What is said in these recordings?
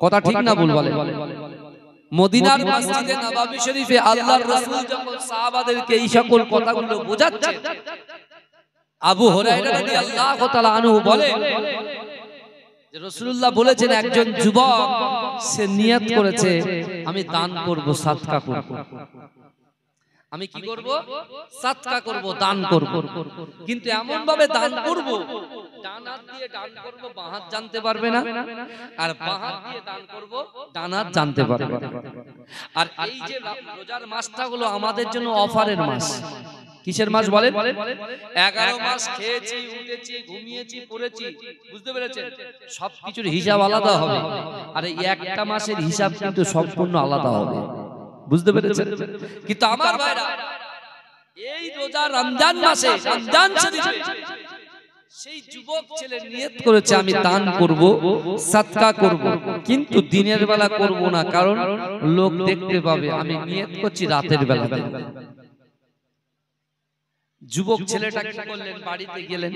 কথা ঠিক না ভুল বলেন? মদিনার মসজিদে নববী শরীফে আল্লাহর রাসূল যখন সাহাবাদেরকে এই সকল কথাগুলো বোঝাচ্ছেন, আবু হুরায়রা রাদিয়াল্লাহু তাআলা আনহু বলেন যে রাসূলুল্লাহ বলেছেন একজন যুবক সে নিয়ত করেছে আমি দান করব, সাদকা করব। আমি কি করব? সাদকা করব, দান করব। কিন্তু এমন ভাবে দান করব, ডান হাত দিয়ে দান করব, বাঁ হাত জানতে পারবে না, আর বাঁ হাত দিয়ে দান করব, ডান হাত জানতে পারবে না। আর এই যে রোজার মাসটা হলো আমাদের জন্য অফারের মাস। কিসের মাস বলেন? 11 মাস খেয়েছি, উঠেছি, ঘুমিয়েছি, পড়েছি, বুঝতে পেরেছেন? সবকিছুর হিসাব আলাদা হবে, আর এই একটা মাসের হিসাব কিন্তু সম্পূর্ণ আলাদা হবে, বুঝতে পেরেছেন? কিন্তু আমার ভাইরা এই রোজা রমজান মাসে, রমজান শরীফে সেই যুবক ছেলে নিয়ত করেছে আমি দান করব, সাদকা করব, কিন্তু দিনের বেলা করব না, কারণ লোক দেখতে পাবে। আমি নিয়ত করছি রাতের বেলা। যুবক ছেলেটা কি করলেন? বাড়িতে গেলেন,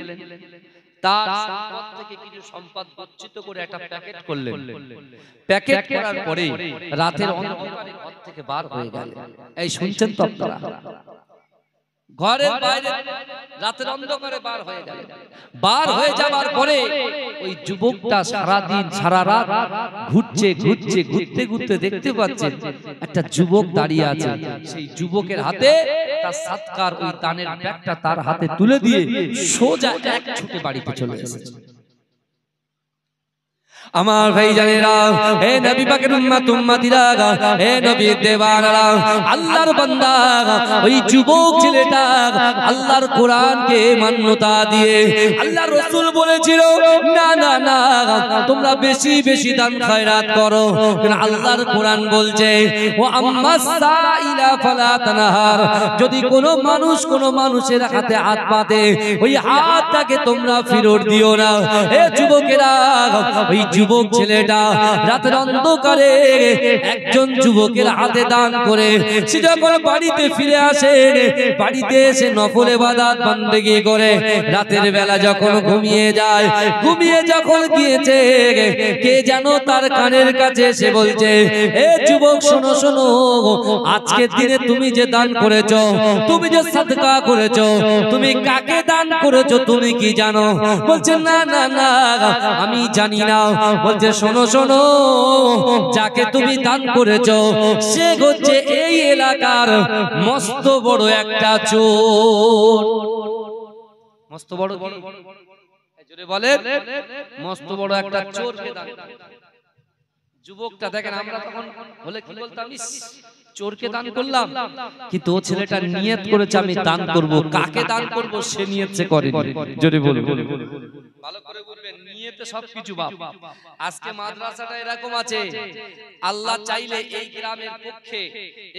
তার সম্পদ থেকে কিছু সম্পদ গচ্ছিত করে একটা প্যাকেট করলেন। প্যাকেট করার পরে রাতের অন্ধকারে ঘর থেকে বার হয়ে গেলেন। এই শুনছেন তো আপনারা? ঘরের বাইরে রাতের অন্ধকারে বার হয়ে গেলেন। বার হয়ে যাবার পরে ওই যুবকটা সারা দিন সারা রাত ঘুরছে, ঘুরতে ঘুরতে দেখতে পাচ্ছেন একটা যুবক দাঁড়িয়ে আছে। সেই যুবকের হাতে তার সাদকার ওই দানের ব্যাগটা তার হাতে তুলে দিয়ে সোজা এক ছুটে বাড়িতে চলে এসেছে। আমার ভাই জানেরা, হে নবী পাকের উম্মত উম্মতিরা, হে নবীর দেওয়ানারা, আল্লাহর বান্দা, ওই যুবক ছেলেটা আল্লাহর কোরআনকে মান্যতা দিয়ে আল্লাহর রাসূল বলেছিল না না না তোমরা বেশি বেশি দান খয়রাত করো, কারণ আল্লাহর কোরআন বলছে ও আম্মাস সাইলা ফালা তানহার, যদি কোনো মানুষের হাতে হাত পাতে ওই হাতটাকে তোমরা ফেরত দিও না। হে যুবকেরা, ওই যুবক ছেলেটা রাতের অন্ধকারে একজন যুবকের হাতে দান করে সে যখন বাড়িতে ফিরে আসে, বাড়িতে এসে নফল ইবাদত বন্দেগী করে রাতের বেলা যখন ঘুমিয়ে যায়, ঘুমিয়ে যখন গিয়েছে কে যেন তার কানের কাছে এসে বলছে এ যুবক শোনো শোনো, আজকের দিনে তুমি যে দান করেছো, তুমি যে সাদকা করেছো, তুমি কাকে দান করেছো তুমি কি জানো? বলছে না না না আমি জানি না। বলছে শোনো শোনো, যাকে তুমি দান করেছো সে হচ্ছে এই এলাকার মস্ত বড় একটা চোর। মস্ত বড় জোরে বলেন, মস্ত বড় একটা চোরকে দান। যুবকটা দেখেন, আমরা তখন হলে কি বলতাম, চোরকে দান করলাম, কিন্তু ও ছেলেটা নিয়ত করেছে আমি দান করব। কাকে দান করব সে নিয়ত সে করে। জোরে বলুন, ভালো করে বলবেন, নিয়তে সবকিছু বাপ। আজকে মাদ্রাসাটা এরকম আছে, আল্লাহ চাইলে এই গ্রামের পক্ষে,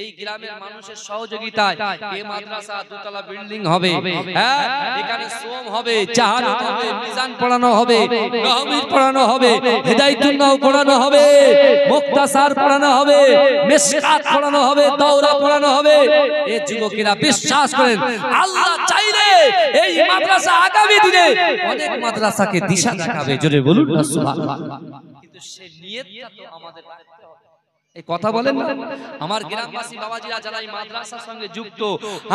এই গ্রামের মানুষের সহযোগিতায় এই মাদ্রাসা দুতলা বিল্ডিং হবে। হ্যাঁ, এখানে সোম হবে, চাহাদাত হবে, মিজান পড়ানো হবে, তাহমিদ পড়ানো হবে, হিদায়াতুন্নাহ পড়ানো হবে, মুক্তাসার পড়ানো হবে, মিশকাত পড়ানো হবে, দাওরা পড়ানো হবে। এই যুবকেরা বিশ্বাস করেন, আল্লাহ চাইলে এই মাদ্রাসা আগামী দিনে অনেক মাদ্রাসাকে দিশা দেখাবে। জোরে বলুন না সুবহানাল্লাহ। কিন্তু সেই নিয়তটা তো আমাদের রাখতে হবে। এই কথা বলেন না আমার গ্রামবাসী বাবাজিরা যারা এই মাদ্রাসার সঙ্গে যুক্ত,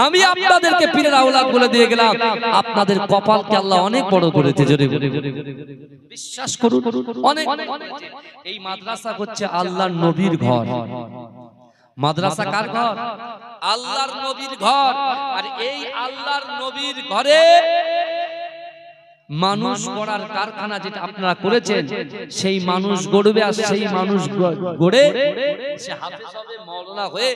আমি আপনাদেরকে পীরের আওলাদ বলে দিয়ে গেলাম, আপনাদের কপালকে আল্লাহ অনেক বড় করেছে। জোরে বিশ্বাস করুন, অনেক। এই মাদ্রাসা হচ্ছে আল্লাহর নবীর ঘর। মাদ্রাসা কার ঘর? আল্লাহর নবীর ঘর। আর এই আল্লাহর নবীর ঘরে মানুষ গড়ার কারখানা যেটা আপনারা করেছেন, সেই মানুষ গড়বে, আর সেই মানুষ গড়ে সে হাফেজ হবে, মাওলানা হয়ে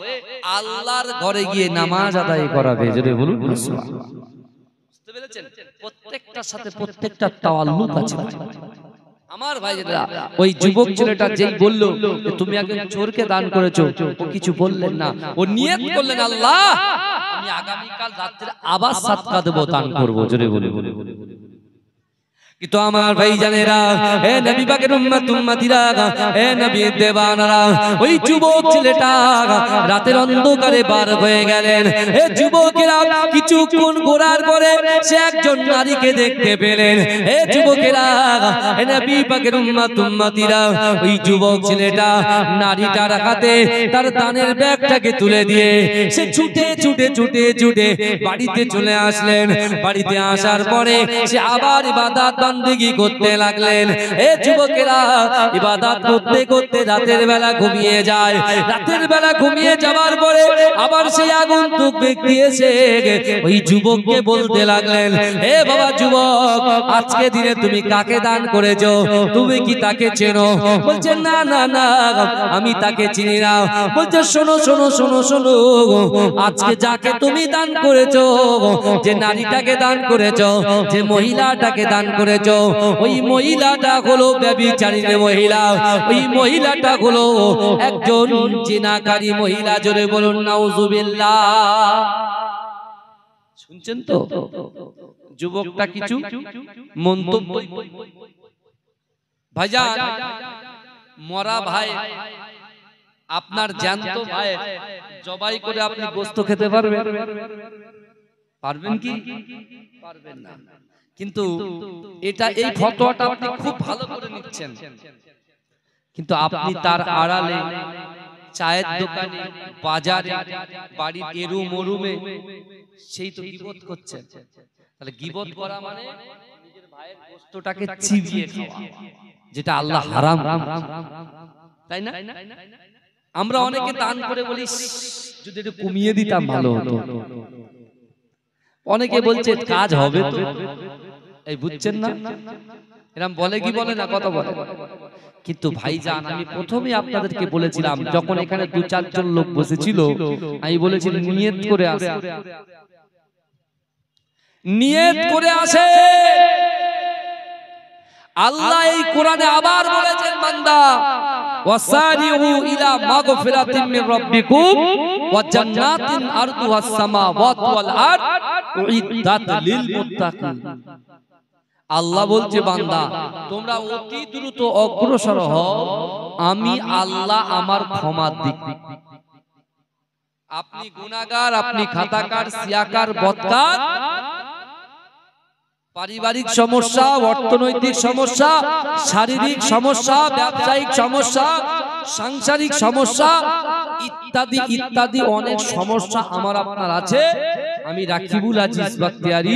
আল্লাহর ঘরে গিয়ে নামাজ আদায় করাবে। যদি বলুন সুবহানাল্লাহ। বুঝতে পেরেছেন? প্রত্যেকটার সাথে প্রত্যেকটা তাআল্লুক আছে। আমার ভাইরা, ওই যুবক ছেলেটা যেই বলল তুমি একজন চোরকে দান করেছো, ও কিছু বললেন না, ও নিয়ত করলেন আল্লাহ আমি আগামী কাল রাতে আবার সাদকা দেব, দান করব। জোরে বলে কিন্তু আমার ভাই জানেরা, এ নবী পাকের উম্মত উম্মতিরা, এ নবী দেওয়ানারা, ওই যুবক ছেলেটা রাতের অন্ধকারে বার হয়ে গেলেন। এ যুবকেরা কিছুক্ষণ ঘোরার পরে সে একজন নারীকে দেখতে পেলেন। এ যুবকেরা, এ নবী পাকের উম্মত উম্মতিরা, ওই যুবক ছেলেটা নারীটার হাতে তার দানের ব্যাগটাকে তুলে দিয়ে সে ছুটে ছুটে ছুটে ছুটে বাড়িতে চলে আসলেন। বাড়িতে আসার পরে সে আবার ইবাদত বান্দেগি করতে লাগলেন। এ যুবকেরা, ইবাদত করতে করতে রাতের বেলা ঘুমিয়ে যায়। রাতের বেলা ঘুমিয়ে যাওয়ার পরে আবার সেই আগন্তুক ব্যক্তি এসে ওই যুবককে বলতে লাগলেন, হে বাবা যুবক, আজকে দিনে তুমি কাকে দান করেছো? তুমি কি তাকে চেনো? বলছে না না না, আমি তাকে চিনি না। বলছে শোনো শোনো শোনো শোনো, আজকে যাকে তুমি দান করেছো, যে নারীটাকে দান করেছো, যে মহিলাটাকে দান করেছো, ওই মহিলাটা হলো ব্যভিচারিণী মহিলা। ওই মহিলাটা হলো একজন জিনাকারী মহিলা। জোরে বলুন নাউজুবিল্লাহ। শুনছেন তো? যুবকটা কিছু মন্তব্য, ভাইজান, মরা ভাই আপনার জ্যান্ত ভাই জবাই করে আপনি গোশত খেতে পারবেন? পারবেন কি? পারবেন না। কিন্তু এটা, এই ফতোয়াটা আপনি খুব ভালো করে নিচ্ছেন, কিন্তু আপনি তার আড়ালে চায়ের দোকানে, বাজারে, বাড়ির এরু মরুমে সেই তো গীবত করছেন। তাহলে গীবত করা মানে নিজের ভাইয়ের গোশতটাকে চিবিয়ে খাওয়া, যেটা আল্লাহ হারাম, তাই না? আমরা অনেকে দান করে বলি যদি একটু কমিয়ে দিতাম ভালো হতো। অনেকে বলছে কাজ হবে তো, এই বুঝছেন না? এরকম বলে কি বলে না, কথা বলে। কিন্তু ভাইজান, আমি প্রথমে আপনাদেরকে বলেছিলাম, যখন এখানে 2-4 জন লোক বসেছিল, আমি বলেছিলাম নিয়ত করে আসে, নিয়ত করে আসে। আল্লাহ এই কোরআনে আবার বলেছেন, বান্দা ওয়াসারিউ ইলা মাগফিরাতিন মির রাব্বিকুম ওয়া জান্নাতিন আরদুহাস সামাওয়াতু ওয়াল আরদ উইদ্দাত লিল মুত্তাকিন। আল্লাহ বলছে, বান্দা তোমরা অতি দ্রুত অগ্রসর হও, আমি আল্লাহ আমার ক্ষমা দিক। আপনি গুনাহগার, আপনি খাতাকার, সিয়াকার, বদকার, পারিবারিক সমস্যা, অর্থনৈতিক সমস্যা, শারীরিক সমস্যা, ব্যবসায়িক সমস্যা, সাংসারিক সমস্যা, ইত্যাদি ইত্যাদি অনেক সমস্যা আমার আপনার আছে। আমি রাকিবুল আজিজ বাখতিয়ারি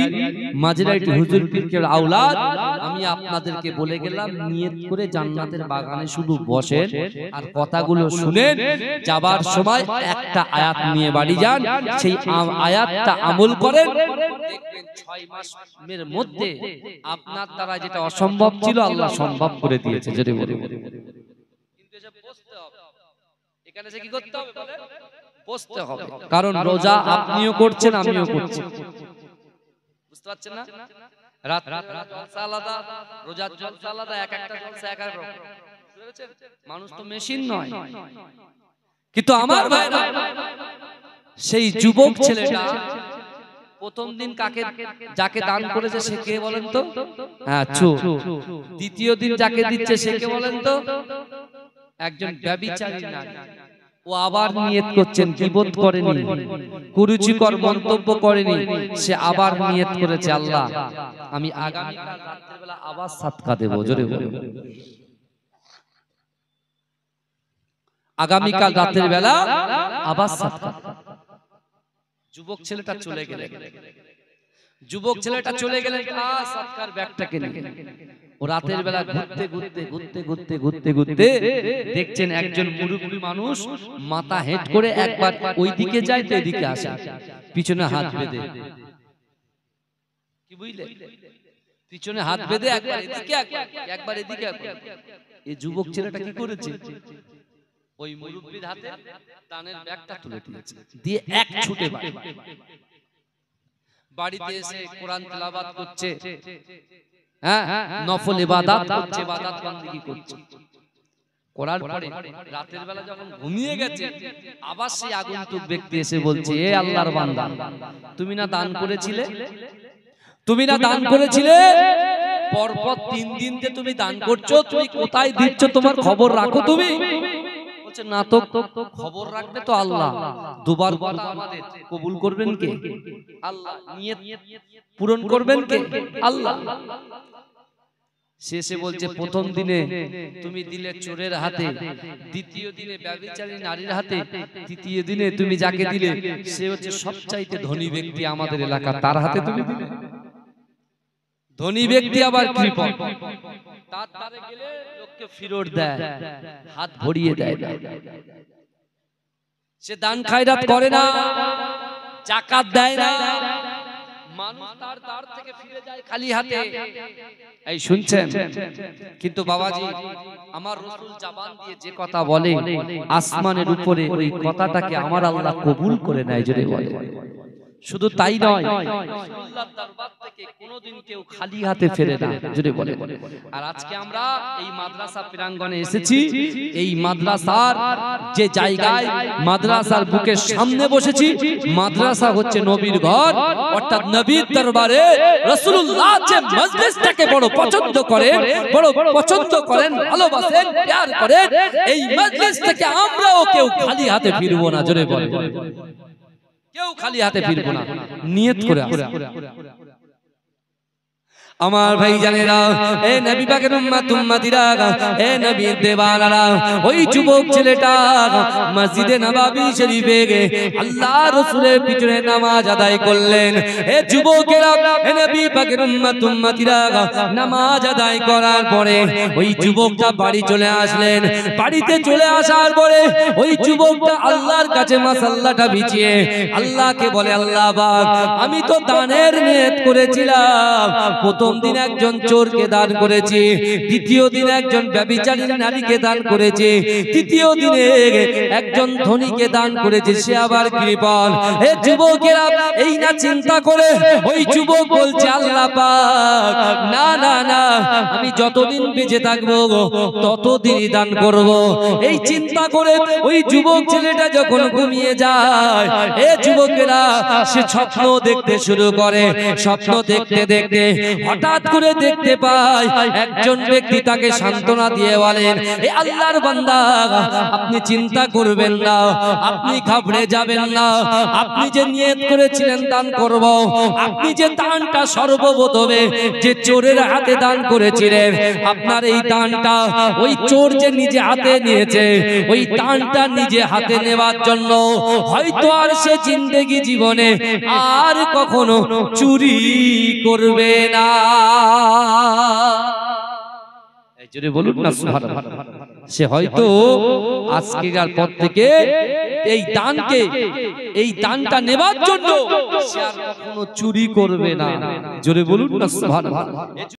মাঝরাইট হুজুর পীরের আওলাদ, আমি আপনাদেরকে বলে গেলাম, নিয়ত করে জান্নাতের বাগানে শুধু বসেন আর কথাগুলো শুনেন। যাবার সময় একটা আয়াত নিয়ে বাড়ি যান, সেই আয়াতটা আমল করেন, দেখবেন 6 মাসের মধ্যে আপনার দ্বারা যেটা অসম্ভব ছিল আল্লাহ সম্ভব করে দিয়েছে। যদি বলে কিন্তু এসে বসতে হবে, এখানে এসে কি করতে হবে বলে বসতে হবে। কারণ রোজা আপনিও করছেন, আমিও করছি, বুঝতে পারছেন না? রাত জলসা আলাদা, রোজার জলসা আলাদা, এক একটা জলসা এক এক রকম। মানুষ তো মেশিন নয়। কিন্তু আমার ভাইরা, সেই যুবক ছেলেটা প্রথম দিন যাকে দান করেছে সে কে বলেন তো? হ্যাঁ, চোর। দ্বিতীয় দিন যাকে দিচ্ছে সে কে বলেন তো? একজন ব্যভিচারী নারী। ও আবার নিয়ত করছেন, গীবত করেনি, কুরুচিকর মন্তব্য করেনি, সে আবার নিয়ত করেছে, আল্লাহ আমি আগামীকাল রাতের বেলা আবার সাদকা দেব। জোরে বলুন, আগামীকাল রাতের বেলা আবার সাদকা। যুবক ছেলেটা চলে গেলেন, যুবক ছেলেটা চলে গেলেন সাদকার ব্যাগটাকে নিয়ে। ও রাতের বেলা ঘুরতে ঘুরতে ঘুরতে ঘুরতে ঘুরতে ঘুরতে দেখছেন একজন মুরব্বী মানুষ মাথা হেঁট করে একবার ওই দিকে যায় তো এদিকে আসে, পিছনে হাত বেঁধে। কি বুঝলে? পিছনে হাত বেঁধে একবার এদিকে একবার এদিকে। এই যুবক ছেলেটা কি করেছে? ওই মুরব্বীর হাতে দানের ব্যাগটা তুলে দিয়েছে, দিয়ে এক ছুটে বাড়িতে এসে কোরআন তেলাওয়াত করছে, নফল ইবাদত করছে, ইবাদত বন্দেগী করছে। করার পরে রাতের বেলা যখন ঘুমিয়ে গেছে, আবার সেই আগন্তুক ব্যক্তি এসে বলছে, এ আল্লাহর বান্দা, তুমি না দান করেছিলে, তুমি না দান করেছিলে, পরপর 3 দিন যে তুমি দান করছো, তুমি কোথায় দিচ্ছ তোমার খবর রাখো তুমি? বলছে না তো, খবর রাখবে তো আল্লাহ। দুবার কথা আমাদের কবুল করবেন কে? আল্লাহ। নিয়ত পূরণ করবেন কে? আল্লাহ। শেষে বলছে প্রথম দিনে তুমি দিলে চোরের হাতে, দ্বিতীয় দিনে ব্যভিচারী নারীর হাতে, তৃতীয় দিনে তুমি যাকে দিলে সে হচ্ছে সবচাইতে ধনী ব্যক্তি আমাদের এলাকা, তার হাতে তুমি দিলে। ধনী ব্যক্তি আবার কৃপণ, তার ধারে গেলে লোককে ফিরত দেয়, হাত ভরিয়ে দেয়। সে দান খায়রাত করে না, যাকাত দেয় না, মানুষ তার দ্বার থেকে ফিরে যায় খালি হাতে। এই শুনছেন? কিন্তু বাবাজি আমার রাসূল জবান দিয়ে যে কথা বলে, আসমানের উপরে ওই কথাটাকে আমার আল্লাহ কবুল করে নেয়, জোরে বলে। শুধু তাই নয়, আল্লাহর দরবার থেকে কোনোদিন কেউ খালি হাতে ফেরে না, জোরে বলে। আর আজকে আমরা এই মাদ্রাসা প্রাঙ্গণে এসেছি, এই মাদ্রাসার যে জায়গায়, মাদ্রাসার বুকের সামনে বসেছি। মাদ্রাসা হচ্ছে নবীর ঘর, অর্থাৎ নবীর দরবারে রাসূলুল্লাহ যে মজলিসটাকে বড় পছন্দ করেন, বড় পছন্দ করেন, ভালোবাসেন, প্যার করেন, এই মজলিস থেকে আমরাও কেউ খালি হাতে ফিরবো না, জোরে বলে। কেউ খালি হাতে ফিরবো না, নিয়ত করে আসবো। আমার ভাই জানেরা, এ নবী পাকের উম্মত উম্মতিরা, এ নবীর দেওয়ানারা, ওই যুবক ছেলেটা মসজিদে নববী শরীফে গিয়ে আল্লাহ রাসূলের পিছনে নামাজ আদায় করলেন। এ যুবকেরা, এ নবী পাকের উম্মত উম্মতিরা, নামাজ আদায় করার পরে ওই যুবকটা বাড়ি চলে আসলেন। বাড়িতে চলে আসার পরে ওই যুবকটা আল্লাহর কাছে মাসাল্লাটা বিছিয়ে আল্লাহকে বলে, আল্লাহ পাক, আমি তো দানের নিয়ত করেছিলাম। প্রথম দিন একজন চোরকে দান করেছি, দ্বিতীয় দিন একজন ব্যভিচারী নারীকে দান করেছি, তৃতীয় দিনে একজন ধনীকে দান করেছি, সে আবার কৃপণ। এ যুবকেরা এই না চিন্তা করে ওই যুবক বলছে, আল্লাহ পাক, না না না, আমি যতদিন বেঁচে থাকবো ততদিনই দান করব। এই চিন্তা করে ওই যুবক ছেলেটা যখন ঘুমিয়ে যায়, এ যুবকেরা সে স্বপ্ন দেখতে শুরু করে। স্বপ্ন দেখতে দেখতে হঠাৎ করে দেখতে পায় একজন ব্যক্তি তাকে সান্ত্বনা দিয়ে বলেন, এ আল্লাহর বান্দা, আপনি চিন্তা করবেন না, আপনি ঘাবড়ে যাবেন না, আপনি যে নিয়ত করেছিলেন দান করব, আপনি যে দানটা সর্বপ্রথমে যে চোরের হাতে দান করেছিলেন, আপনার এই দানটা ওই চোর যে নিজে হাতে নিয়েছে, ওই দানটা নিজে হাতে নেওয়ার জন্য হয়তো আর সে জিন্দেগি জীবনে আর কখনো চুরি করবে না। জোরে বলুন না সুবহানাল্লাহ। সে হয়তো আজকের পর থেকে এই দানটা নেবার জন্য সে আর কখনো চুরি করবে না। জোরে বলুন না সুবহানাল্লাহ।